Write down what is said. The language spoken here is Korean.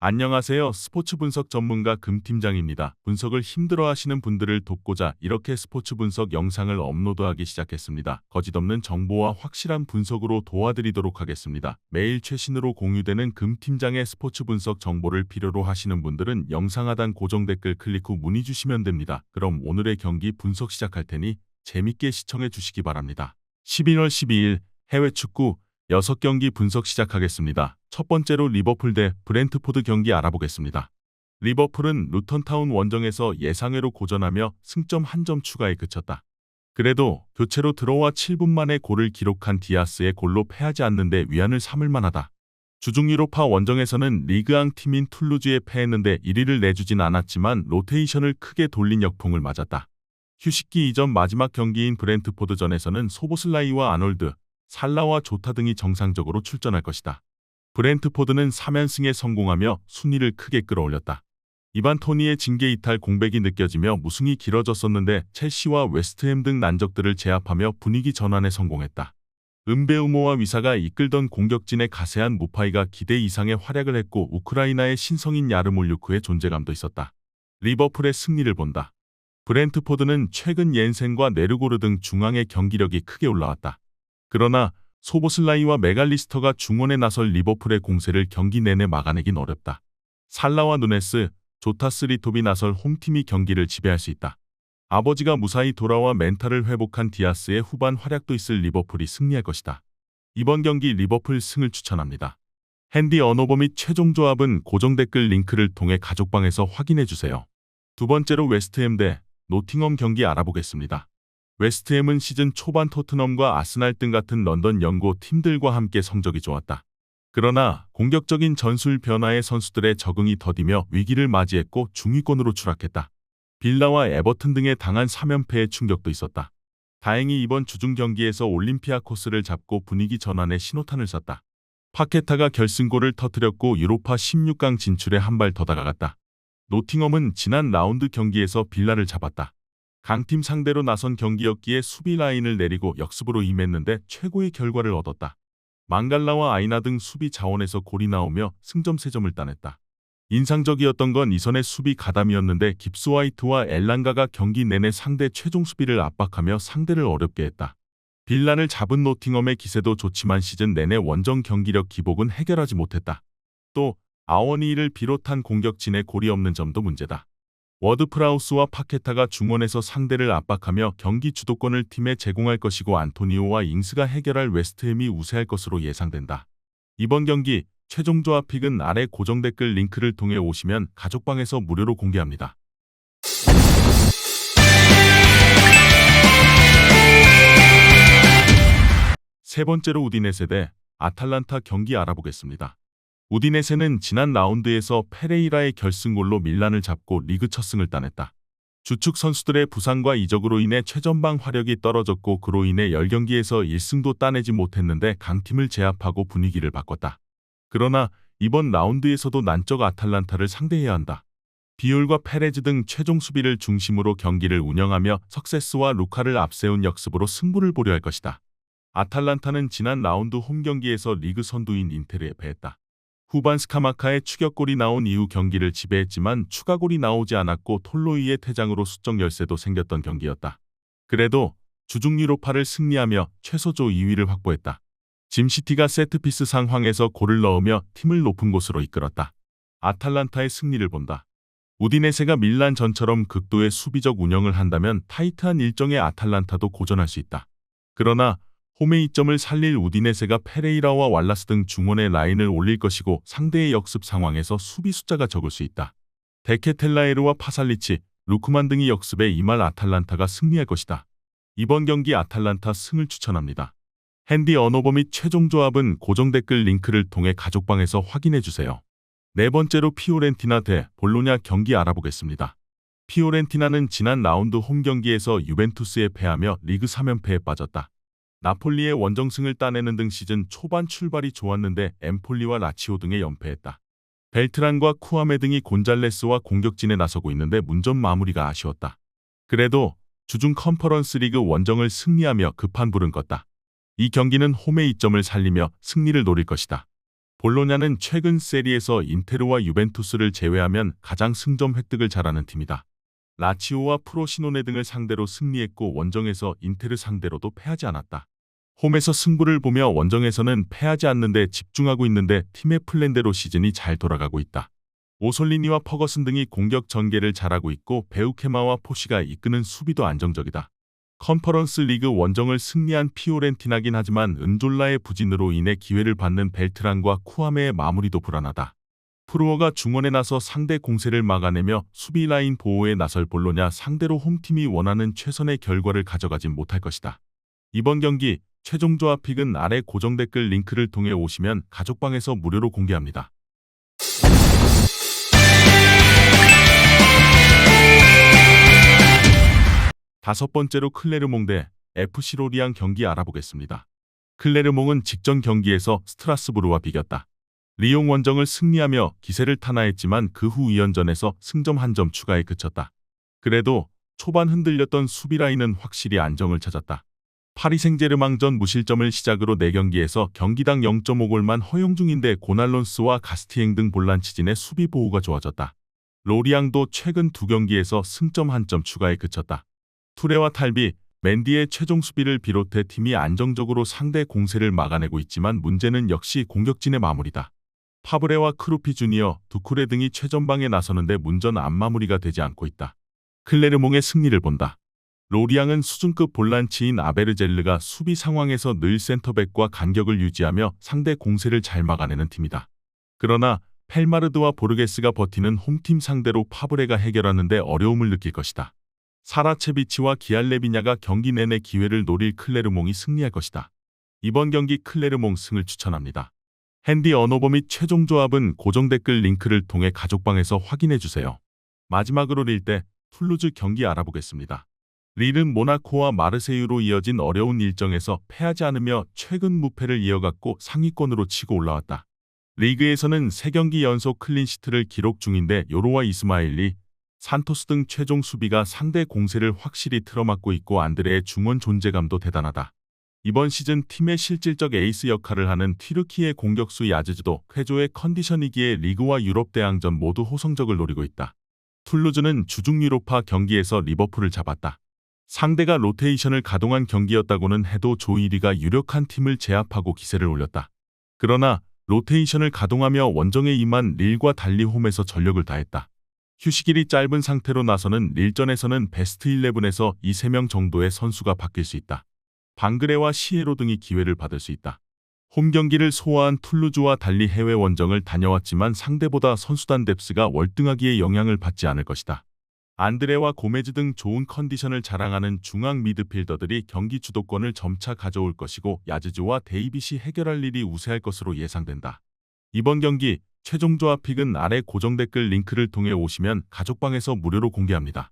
안녕하세요. 스포츠 분석 전문가 금팀장입니다. 분석을 힘들어하시는 분들을 돕고자 이렇게 스포츠 분석 영상을 업로드하기 시작했습니다. 거짓없는 정보와 확실한 분석으로 도와드리도록 하겠습니다. 매일 최신으로 공유되는 금팀장의 스포츠 분석 정보를 필요로 하시는 분들은 영상 하단 고정 댓글 클릭 후 문의 주시면 됩니다. 그럼 오늘의 경기 분석 시작할 테니 재밌게 시청해 주시기 바랍니다. 11월 12일 해외 축구 6경기 분석 시작하겠습니다. 첫 번째로 리버풀 대 브렌트포드 경기 알아보겠습니다. 리버풀은 루턴타운 원정에서 예상외로 고전하며 승점 1점 추가에 그쳤다. 그래도 교체로 들어와 7분 만에 골을 기록한 디아스의 골로 패하지 않는데 위안을 삼을 만하다. 주중 유로파 원정에서는 리그앙 팀인 툴루즈에 패했는데 1위를 내주진 않았지만 로테이션을 크게 돌린 역풍을 맞았다. 휴식기 이전 마지막 경기인 브렌트포드전에서는 소보슬라이와 아놀드, 살라와 조타 등이 정상적으로 출전할 것이다. 브렌트포드는 3연승에 성공하며 순위를 크게 끌어올렸다. 이반 토니의 징계 이탈 공백이 느껴지며 무승이 길어졌었는데 첼시와 웨스트햄 등 난적들을 제압하며 분위기 전환에 성공했다. 은베우모와 위사가 이끌던 공격진의 가세한 무파이가 기대 이상의 활약을 했고 우크라이나의 신성인 야르몰류크의 존재감도 있었다. 리버풀의 승리를 본다. 브렌트포드는 최근 옌센과 네르고르 등 중앙의 경기력이 크게 올라왔다. 그러나 소보슬라이와 메갈리스터가 중원에 나설 리버풀의 공세를 경기 내내 막아내긴 어렵다. 살라와 누네스, 조타 스리톱이 나설 홈팀이 경기를 지배할 수 있다. 아버지가 무사히 돌아와 멘탈을 회복한 디아스의 후반 활약도 있을 리버풀이 승리할 것이다. 이번 경기 리버풀 승을 추천합니다. 핸디 언어버 및 최종 조합은 고정 댓글 링크를 통해 가족방에서 확인해주세요. 두 번째로 웨스트햄 대 노팅엄 경기 알아보겠습니다. 웨스트햄은 시즌 초반 토트넘과 아스날 등 같은 런던 연고 팀들과 함께 성적이 좋았다. 그러나 공격적인 전술 변화에 선수들의 적응이 더디며 위기를 맞이했고 중위권으로 추락했다. 빌라와 에버튼 등에 당한 3연패의 충격도 있었다. 다행히 이번 주중 경기에서 올림피아코스를 잡고 분위기 전환에 신호탄을 쐈다. 파케타가 결승골을 터뜨렸고 유로파 16강 진출에 한 발 더 다가갔다. 노팅엄은 지난 라운드 경기에서 빌라를 잡았다. 강팀 상대로 나선 경기였기에 수비 라인을 내리고 역습으로 임했는데 최고의 결과를 얻었다. 망갈라와 아이나 등 수비 자원에서 골이 나오며 승점 3점을 따냈다. 인상적이었던 건 이선의 수비 가담이었는데 깁스와이트와 엘랑가가 경기 내내 상대 최종 수비를 압박하며 상대를 어렵게 했다. 빌라를 잡은 노팅엄의 기세도 좋지만 시즌 내내 원정 경기력 기복은 해결하지 못했다. 또 아워니를 비롯한 공격진에 골이 없는 점도 문제다. 워드프라우스와 파케타가 중원에서 상대를 압박하며 경기 주도권을 팀에 제공할 것이고 안토니오와 잉스가 해결할 웨스트햄이 우세할 것으로 예상된다. 이번 경기 최종 조합 픽은 아래 고정 댓글 링크를 통해 오시면 가족방에서 무료로 공개합니다. 세 번째로 우디네세 대 아탈란타 경기 알아보겠습니다. 우디네세는 지난 라운드에서 페레이라의 결승골로 밀란을 잡고 리그 첫 승을 따냈다. 주축 선수들의 부상과 이적으로 인해 최전방 화력이 떨어졌고 그로 인해 10경기에서 1승도 따내지 못했는데 강팀을 제압하고 분위기를 바꿨다. 그러나 이번 라운드에서도 난적 아탈란타를 상대해야 한다. 비올과 페레즈 등 최종 수비를 중심으로 경기를 운영하며 석세스와 루카를 앞세운 역습으로 승부를 보려 할 것이다. 아탈란타는 지난 라운드 홈 경기에서 리그 선두인 인테르에 패했다. 후반 스카마카의 추격골이 나온 이후 경기를 지배했지만 추가골이 나오지 않았고 톨로이의 퇴장으로 수적 열세도 생겼던 경기였다. 그래도 주중 유로파를 승리하며 최소조 2위를 확보했다. 짐시티가 세트피스 상황에서 골을 넣으며 팀을 높은 곳으로 이끌었다. 아탈란타의 승리를 본다. 우디네세가 밀란 전처럼 극도의 수비적 운영을 한다면 타이트한 일정의 아탈란타도 고전할 수 있다. 그러나 홈의 이점을 살릴 우디네세가 페레이라와 왈라스 등 중원의 라인을 올릴 것이고 상대의 역습 상황에서 수비 숫자가 적을 수 있다. 데케텔라에르와 파살리치, 루크만 등이 역습에 임할 아탈란타가 승리할 것이다. 이번 경기 아탈란타 승을 추천합니다. 핸디 언어버 및 최종 조합은 고정 댓글 링크를 통해 가족방에서 확인해주세요. 네 번째로 피오렌티나 대 볼로냐 경기 알아보겠습니다. 피오렌티나는 지난 라운드 홈 경기에서 유벤투스에 패하며 리그 3연패에 빠졌다. 나폴리의 원정승을 따내는 등 시즌 초반 출발이 좋았는데 엠폴리와 라치오 등에 연패했다. 벨트란과 쿠아메 등이 곤잘레스와 공격진에 나서고 있는데 문전 마무리가 아쉬웠다. 그래도 주중 컨퍼런스 리그 원정을 승리하며 급한 불은 껐다. 이 경기는 홈의 이점을 살리며 승리를 노릴 것이다. 볼로냐는 최근 세리에서 인테르와 유벤투스를 제외하면 가장 승점 획득을 잘하는 팀이다. 라치오와 프로시노네 등을 상대로 승리했고 원정에서 인테르 상대로도 패하지 않았다. 홈에서 승부를 보며 원정에서는 패하지 않는데 집중하고 있는데 팀의 플랜대로 시즌이 잘 돌아가고 있다. 오솔리니와 퍼거슨 등이 공격 전개를 잘하고 있고 베우케마와 포시가 이끄는 수비도 안정적이다. 컨퍼런스 리그 원정을 승리한 피오렌티나긴 하지만 은졸라의 부진으로 인해 기회를 받는 벨트란과 쿠아메의 마무리도 불안하다. 프루어가 중원에 나서 상대 공세를 막아내며 수비 라인 보호에 나설 볼로냐 상대로 홈팀이 원하는 최선의 결과를 가져가진 못할 것이다. 이번 경기 최종 조합픽은 아래 고정 댓글 링크를 통해 오시면 가족방에서 무료로 공개합니다. 다섯 번째로 클레르몽 대 FC 로리앙 경기 알아보겠습니다. 클레르몽은 직전 경기에서 스트라스부르와 비겼다. 리옹 원정을 승리하며 기세를 탄화했지만 그 후 2연전에서 승점 1점 추가에 그쳤다. 그래도 초반 흔들렸던 수비 라인은 확실히 안정을 찾았다. 파리 생제르맹전 무실점을 시작으로 4경기에서 경기당 0.5골만 허용 중인데 고날론스와 가스티엥 등 볼란치진의 수비 보호가 좋아졌다. 로리앙도 최근 2경기에서 승점 1점 추가에 그쳤다. 투레와 탈비, 맨디의 최종 수비를 비롯해 팀이 안정적으로 상대 공세를 막아내고 있지만 문제는 역시 공격진의 마무리다. 파브레와 크루피 주니어, 두쿠레 등이 최전방에 나서는데 문전 안 마무리가 되지 않고 있다. 클레르몽의 승리를 본다. 로리앙은 수준급 볼란치인 아베르젤르가 수비 상황에서 늘 센터백과 간격을 유지하며 상대 공세를 잘 막아내는 팀이다. 그러나 펠마르드와 보르게스가 버티는 홈팀 상대로 파브레가 해결하는데 어려움을 느낄 것이다. 사라체비치와 기알레비냐가 경기 내내 기회를 노릴 클레르몽이 승리할 것이다. 이번 경기 클레르몽 승을 추천합니다. 핸디 언어버 및 최종 조합은 고정 댓글 링크를 통해 가족방에서 확인해주세요. 마지막으로 릴 때 툴루즈 경기 알아보겠습니다. 릴은 모나코와 마르세유로 이어진 어려운 일정에서 패하지 않으며 최근 무패를 이어갔고 상위권으로 치고 올라왔다. 리그에서는 3경기 연속 클린시트를 기록 중인데 요로와 이스마일리, 산토스 등 최종 수비가 상대 공세를 확실히 틀어막고 있고 안드레의 중원 존재감도 대단하다. 이번 시즌 팀의 실질적 에이스 역할을 하는 튀르키의 공격수 야즈즈도 쾌조의 컨디션이기에 리그와 유럽 대항전 모두 호성적을 노리고 있다. 툴루즈는 주중 유로파 경기에서 리버풀을 잡았다. 상대가 로테이션을 가동한 경기였다고는 해도 조 1위가 유력한 팀을 제압하고 기세를 올렸다. 그러나 로테이션을 가동하며 원정에 임한 릴과 달리 홈에서 전력을 다했다. 휴식일이 짧은 상태로 나서는 릴전에서는 베스트 11에서 이 3명 정도의 선수가 바뀔 수 있다. 방그레와 시에로 등이 기회를 받을 수 있다. 홈 경기를 소화한 툴루즈와 달리 해외 원정을 다녀왔지만 상대보다 선수단 뎁스가 월등하기에 영향을 받지 않을 것이다. 안드레와 고메즈 등 좋은 컨디션을 자랑하는 중앙 미드필더들이 경기 주도권을 점차 가져올 것이고 야즈즈와 데이빗이 해결할 일이 우세할 것으로 예상된다. 이번 경기 최종 조합픽은 아래 고정 댓글 링크를 통해 오시면 가족방에서 무료로 공개합니다.